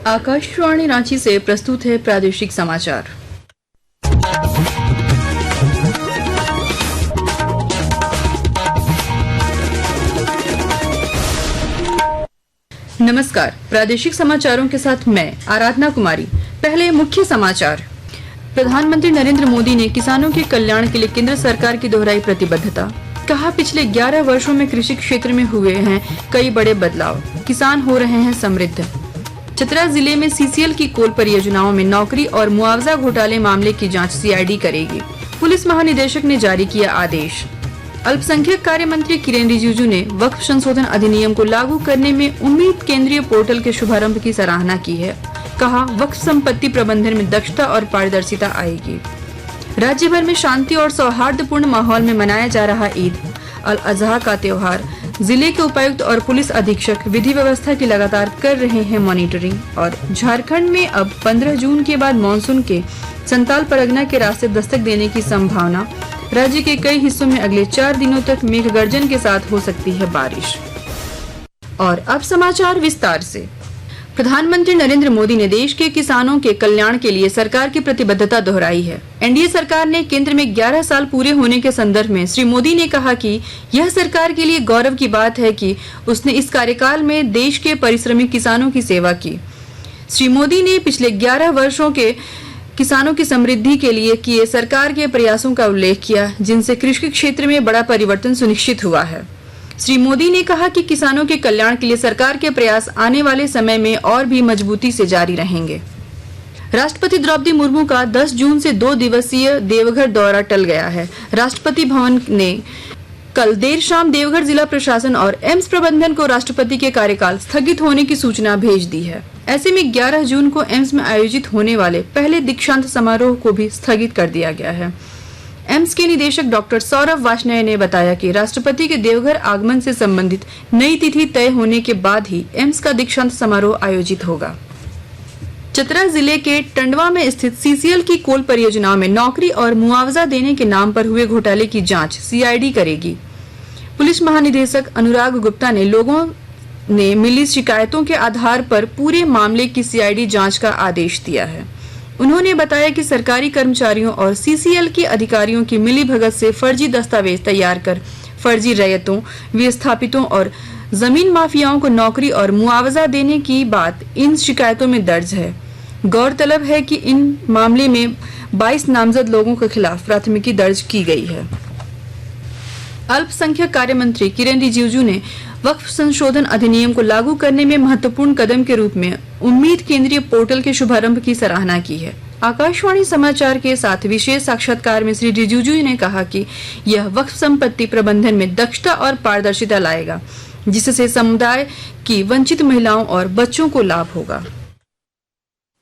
आकाशवाणी रांची से प्रस्तुत है प्रादेशिक समाचार। नमस्कार, प्रादेशिक समाचारों के साथ मैं आराधना कुमारी। पहले मुख्य समाचार। प्रधानमंत्री नरेंद्र मोदी ने किसानों के कल्याण के लिए केंद्र सरकार की दोहराई प्रतिबद्धता। कहा, पिछले 11 वर्षों में कृषि क्षेत्र में हुए हैं कई बड़े बदलाव, किसान हो रहे हैं समृद्ध। चतरा जिले में सीसीएल की कोल परियोजनाओं में नौकरी और मुआवजा घोटाले मामले की जांच सीआईडी करेगी। पुलिस महानिदेशक ने जारी किया आदेश। अल्पसंख्यक कार्य मंत्री किरेन रिजिजू ने वक्फ संशोधन अधिनियम को लागू करने में उम्मीद केंद्रीय पोर्टल के शुभारंभ की सराहना की है। कहा, वक्फ संपत्ति प्रबंधन में दक्षता और पारदर्शिता आएगी। राज्य भर में शांति और सौहार्दपूर्ण माहौल में मनाया जा रहा ईद अल अजहा का त्योहार। जिले के उपायुक्त और पुलिस अधीक्षक विधि व्यवस्था की लगातार कर रहे हैं मॉनिटरिंग। और झारखंड में अब 15 जून के बाद मानसून के संताल परगना के रास्ते दस्तक देने की संभावना। राज्य के कई हिस्सों में अगले 4 दिनों तक मेघ गर्जन के साथ हो सकती है बारिश। और अब समाचार विस्तार से। प्रधानमंत्री नरेंद्र मोदी ने देश के किसानों के कल्याण के लिए सरकार की प्रतिबद्धता दोहराई है। एनडीए सरकार ने केंद्र में 11 साल पूरे होने के संदर्भ में श्री मोदी ने कहा कि यह सरकार के लिए गौरव की बात है कि उसने इस कार्यकाल में देश के परिश्रमी किसानों की सेवा की। श्री मोदी ने पिछले 11 वर्षों के किसानों की समृद्धि के लिए किए सरकार के प्रयासों का उल्लेख किया, जिनसे कृषि क्षेत्र में बड़ा परिवर्तन सुनिश्चित हुआ है। श्री मोदी ने कहा कि किसानों के कल्याण के लिए सरकार के प्रयास आने वाले समय में और भी मजबूती से जारी रहेंगे। राष्ट्रपति द्रौपदी मुर्मू का 10 जून से 2 दिवसीय देवघर दौरा टल गया है। राष्ट्रपति भवन ने कल देर शाम देवघर जिला प्रशासन और एम्स प्रबंधन को राष्ट्रपति के कार्यकाल स्थगित होने की सूचना भेज दी है। ऐसे में 11 जून को एम्स में आयोजित होने वाले पहले दीक्षांत समारोह को भी स्थगित कर दिया गया है। एम्स के निदेशक डॉक्टर सौरभ वार्ष्णेय ने बताया कि राष्ट्रपति के देवघर आगमन से संबंधित नई तिथि तय होने के बाद ही एम्स का दीक्षांत समारोह आयोजित होगा। चतरा जिले के टंडवा में स्थित सीसीएल की कोल परियोजनाओं में नौकरी और मुआवजा देने के नाम पर हुए घोटाले की जांच सीआईडी करेगी। पुलिस महानिदेशक अनुराग गुप्ता ने लोगों ने मिली शिकायतों के आधार पर पूरे मामले की सीआईडी जांच का आदेश दिया है। उन्होंने बताया कि सरकारी कर्मचारियों और सीसीएल के अधिकारियों की मिलीभगत से फर्जी दस्तावेज तैयार कर फर्जी रैयतों, विस्थापितों और जमीन माफियाओं को नौकरी और मुआवजा देने की बात इन शिकायतों में दर्ज है। गौरतलब है कि इन मामले में 22 नामजद लोगों के खिलाफ प्राथमिकी दर्ज की गई है। अल्पसंख्यक कार्य मंत्री किरेन रिजिजू ने वक्फ संशोधन अधिनियम को लागू करने में महत्वपूर्ण कदम के रूप में उम्मीद केंद्रीय पोर्टल के शुभारंभ की सराहना की है। आकाशवाणी समाचार के साथ विशेष साक्षात्कार में श्री रिजिजू ने कहा कि यह वक्फ संपत्ति प्रबंधन में दक्षता और पारदर्शिता लाएगा, जिससे समुदाय की वंचित महिलाओं और बच्चों को लाभ होगा।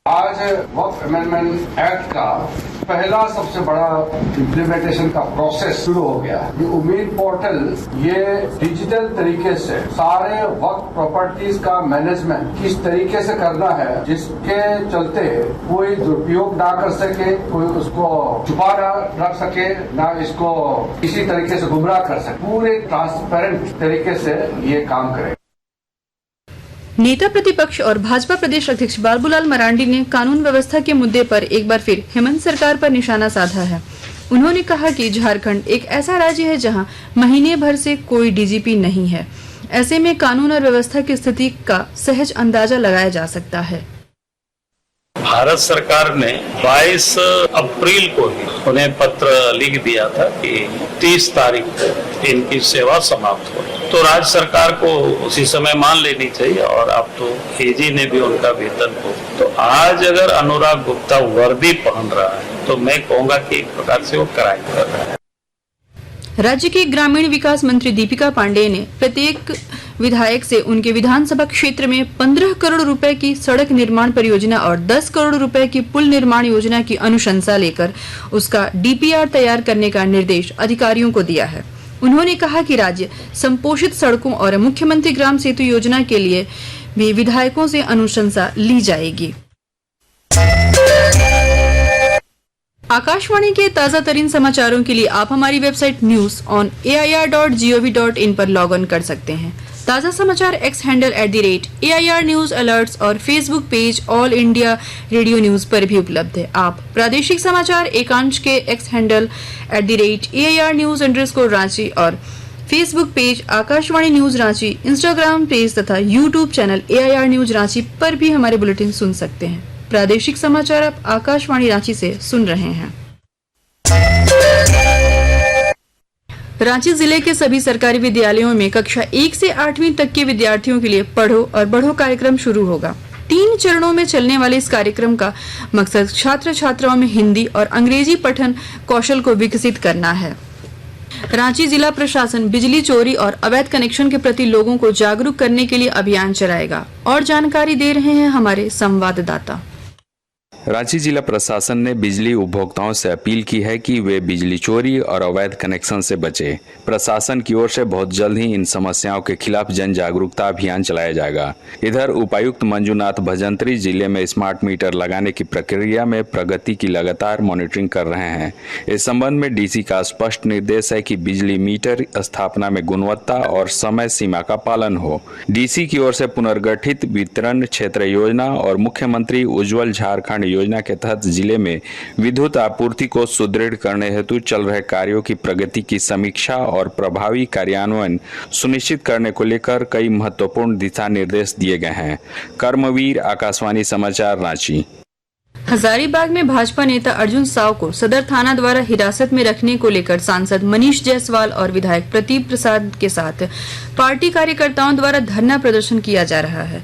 आज वक्फ अमेंडमेंट एक्ट का पहला सबसे बड़ा इम्प्लीमेंटेशन का प्रोसेस शुरू हो गया। ये उम्मीद पोर्टल ये डिजिटल तरीके से सारे वक्फ प्रॉपर्टीज का मैनेजमेंट किस तरीके से करना है, जिसके चलते कोई दुरुपयोग ना कर सके, कोई उसको छुपा ना रख सके, ना इसको किसी तरीके से गुमराह कर सके, पूरे ट्रांसपेरेंट तरीके से ये काम करे। नेता प्रतिपक्ष और भाजपा प्रदेश अध्यक्ष बाबूलाल मरांडी ने कानून व्यवस्था के मुद्दे पर एक बार फिर हेमंत सरकार पर निशाना साधा है। उन्होंने कहा कि झारखंड एक ऐसा राज्य है जहां महीने भर से कोई डीजीपी नहीं है। ऐसे में कानून और व्यवस्था की स्थिति का सहज अंदाजा लगाया जा सकता है। भारत सरकार ने 22 अप्रैल को ही उन्हें पत्र लिख दिया था कि 30 तारीख को इनकी सेवा समाप्त हो, तो राज्य सरकार को उसी समय मान लेनी चाहिए। और अब तो एजी ने भी उनका वेतन हो, तो आज अगर अनुराग गुप्ता वर्दी पहन रहा है तो मैं कहूँगा कि एक प्रकार से वो क्राइम कर रहा है। राज्य के ग्रामीण विकास मंत्री दीपिका पांडेय ने प्रत्येक विधायक से उनके विधानसभा क्षेत्र में 15 करोड़ रुपए की सड़क निर्माण परियोजना और 10 करोड़ रुपए की पुल निर्माण योजना की अनुशंसा लेकर उसका डीपीआर तैयार करने का निर्देश अधिकारियों को दिया है। उन्होंने कहा कि राज्य संपोषित सड़कों और मुख्यमंत्री ग्राम सेतु योजना के लिए भी विधायकों से अनुशंसा ली जाएगी। आकाशवाणी के ताजा तरीन समाचारों के लिए आप हमारी वेबसाइट news.air.gov.in पर लॉग ऑन कर सकते हैं। ताज़ा समाचार X handle @AIR news alerts और Facebook page All India Radio news पर भी उपलब्ध है। आप प्रादेशिक समाचार एकांश के एक्स हैंडल @AIR न्यूज _ और Facebook page Akashvani news Ranchi, Instagram page तथा YouTube channel AIR news Ranchi पर भी हमारे बुलेटिन सुन सकते हैं। प्रादेशिक समाचार आप आकाशवाणी रांची से सुन रहे हैं। रांची जिले के सभी सरकारी विद्यालयों में कक्षा 1 से 8वीं तक के विद्यार्थियों के लिए पढ़ो और बढ़ो कार्यक्रम शुरू होगा। 3 चरणों में चलने वाले इस कार्यक्रम का मकसद छात्र छात्राओं में हिंदी और अंग्रेजी पठन कौशल को विकसित करना है। रांची जिला प्रशासन बिजली चोरी और अवैध कनेक्शन के प्रति लोगों को जागरूक करने के लिए अभियान चलाएगा और जानकारी दे रहे हैं हमारे संवाददाता। रांची जिला प्रशासन ने बिजली उपभोक्ताओं से अपील की है कि वे बिजली चोरी और अवैध कनेक्शन से बचें। प्रशासन की ओर से बहुत जल्द ही इन समस्याओं के खिलाफ जन जागरूकता अभियान चलाया जाएगा। इधर उपायुक्त मंजूनाथ भजंत्री जिले में स्मार्ट मीटर लगाने की प्रक्रिया में प्रगति की लगातार मॉनिटरिंग कर रहे हैं। इस संबंध में डीसी का स्पष्ट निर्देश है कि बिजली मीटर स्थापना में गुणवत्ता और समय सीमा का पालन हो। डीसी की ओर से पुनर्गठित वितरण क्षेत्र योजना और मुख्यमंत्री उज्ज्वल झारखंड योजना के तहत जिले में विद्युत आपूर्ति को सुदृढ़ करने हेतु चल रहे कार्यों की प्रगति की समीक्षा और प्रभावी कार्यान्वयन सुनिश्चित करने को लेकर कई महत्वपूर्ण दिशा निर्देश दिए गए हैं। कर्मवीर, आकाशवाणी समाचार, रांची। हजारीबाग में भाजपा नेता अर्जुन साव को सदर थाना द्वारा हिरासत में रखने को लेकर सांसद मनीष जायसवाल और विधायक प्रदीप प्रसाद के साथ पार्टी कार्यकर्ताओं द्वारा धरना प्रदर्शन किया जा रहा है।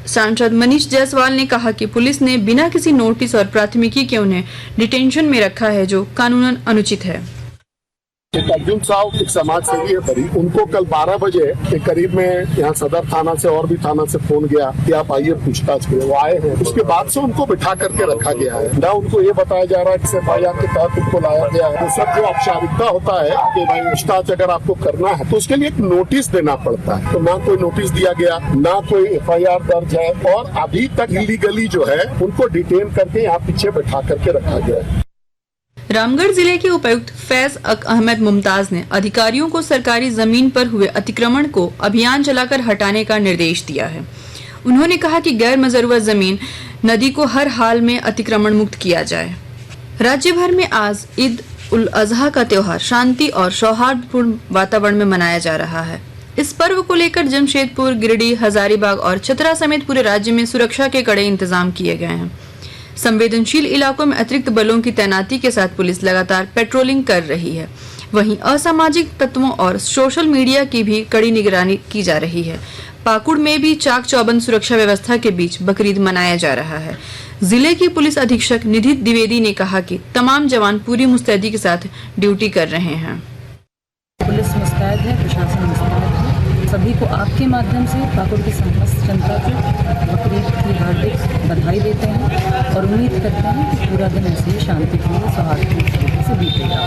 सांसद मनीष जायसवाल ने कहा कि पुलिस ने बिना किसी नोटिस और प्राथमिकी के उन्हें डिटेंशन में रखा है, जो कानूनन अनुचित है। एक अर्जुन साव एक समाज सेवी है बड़ी, उनको कल 12 बजे के करीब में यहाँ सदर थाना से और भी थाना से फोन गया कि आप आइए पूछताछ करें। वो आए हैं, उसके बाद से उनको बिठा करके रखा गया है। ना उनको ये बताया जा रहा है कि FIR के तहत उनको लाया गया है। तो सब जो औपचारिकता होता है कि भाई पूछताछ अगर आपको करना है तो उसके लिए एक नोटिस देना पड़ता है, तो ना कोई नोटिस दिया गया, ना कोई FIR दर्ज है, और अभी तक इलीगली जो है उनको डिटेन करके यहाँ पीछे बिठा करके रखा गया है। रामगढ़ जिले के उपायुक्त फैज अहमद मुमताज ने अधिकारियों को सरकारी जमीन पर हुए अतिक्रमण को अभियान चलाकर हटाने का निर्देश दिया है। उन्होंने कहा कि गैर मजरूआ जमीन नदी को हर हाल में अतिक्रमण मुक्त किया जाए। राज्य भर में आज ईद उल अजहा का त्योहार शांति और सौहार्दपूर्ण वातावरण में मनाया जा रहा है। इस पर्व को लेकर जमशेदपुर, गिरिडीह, हजारीबाग और चतरा समेत पूरे राज्य में सुरक्षा के कड़े इंतजाम किए गए हैं। संवेदनशील इलाकों में अतिरिक्त बलों की तैनाती के साथ पुलिस लगातार पेट्रोलिंग कर रही है। वहीं असामाजिक तत्वों और सोशल मीडिया की भी कड़ी निगरानी की जा रही है। पाकुड़ में भी चाक चौबंद सुरक्षा व्यवस्था के बीच बकरीद मनाया जा रहा है। जिले की पुलिस अधीक्षक निधि द्विवेदी ने कहा कि तमाम जवान पूरी मुस्तैदी के साथ ड्यूटी कर रहे हैं। पुलिस मुस्तैद है, प्रशासन मुस्तैद है। सभी को आपके माध्यम से पाकुड़ की समस्त जनता को बकरीद की हार्दिक बधाई देते हैं और उम्मीद करते हैं कि पूरा दिन ऐसे ही शांतिपूर्ण सौहार्दपूर्ण तरीके से बीतेगा।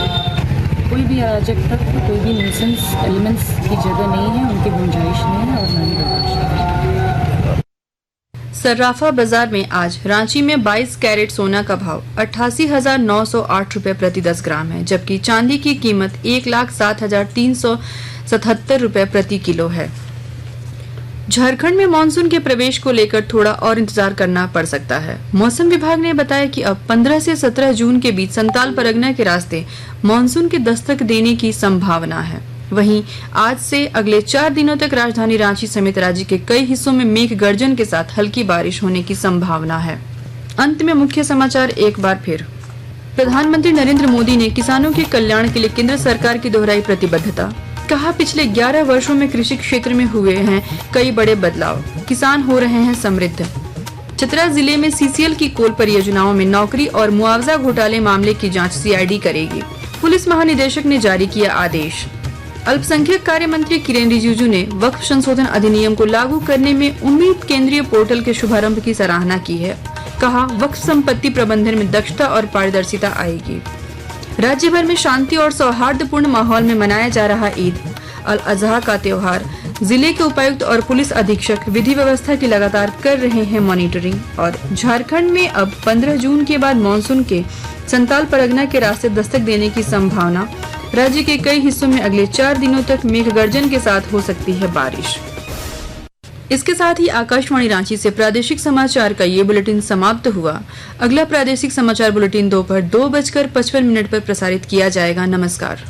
कोई भी अराजक तत्व, कोई भी न्यूसेंस एलिमेंट्स की जगह नहीं है, उनकी गुंजाइश नहीं है और न ही बर्दाश्त। सर्राफा बाजार में आज रांची में 22 कैरेट सोना का भाव 88,908 रुपए प्रति 10 ग्राम है, जबकि चांदी की कीमत 1,07,377 रुपए प्रति किलो है। झारखंड में मानसून के प्रवेश को लेकर थोड़ा और इंतजार करना पड़ सकता है। मौसम विभाग ने बताया कि अब 15 से 17 जून के बीच संताल परगना के रास्ते मानसून के दस्तक देने की संभावना है। वहीं आज से अगले 4 दिनों तक राजधानी रांची समेत राज्य के कई हिस्सों में मेघ गर्जन के साथ हल्की बारिश होने की संभावना है। अंत में मुख्य समाचार एक बार फिर। प्रधानमंत्री नरेंद्र मोदी ने किसानों के कल्याण के लिए केंद्र सरकार की दोहराई प्रतिबद्धता। कहा, पिछले 11 वर्षों में कृषि क्षेत्र में हुए हैं कई बड़े बदलाव, किसान हो रहे हैं समृद्ध। चतरा जिले में CCL की कोल परियोजनाओं में नौकरी और मुआवजा घोटाले मामले की जांच CID करेगी। पुलिस महानिदेशक ने जारी किया आदेश। अल्पसंख्यक कार्य मंत्री किरेन रिजिजू ने वक्फ संशोधन अधिनियम को लागू करने में उम्मीद केंद्रीय पोर्टल के शुभारंभ की सराहना की है। कहा, वक्फ संपत्ति प्रबंधन में दक्षता और पारदर्शिता आएगी। राज्य भर में शांति और सौहार्दपूर्ण माहौल में मनाया जा रहा ईद उल अजहा का त्योहार। जिले के उपायुक्त और पुलिस अधीक्षक विधि व्यवस्था की लगातार कर रहे हैं मॉनिटरिंग। और झारखंड में अब 15 जून के बाद मानसून के संताल परगना के रास्ते दस्तक देने की संभावना। राज्य के कई हिस्सों में अगले 4 दिनों तक मेघ गर्जन के साथ हो सकती है बारिश। इसके साथ ही आकाशवाणी रांची से प्रादेशिक समाचार का ये बुलेटिन समाप्त हुआ। अगला प्रादेशिक समाचार बुलेटिन दोपहर 2:55 पर प्रसारित किया जाएगा। नमस्कार।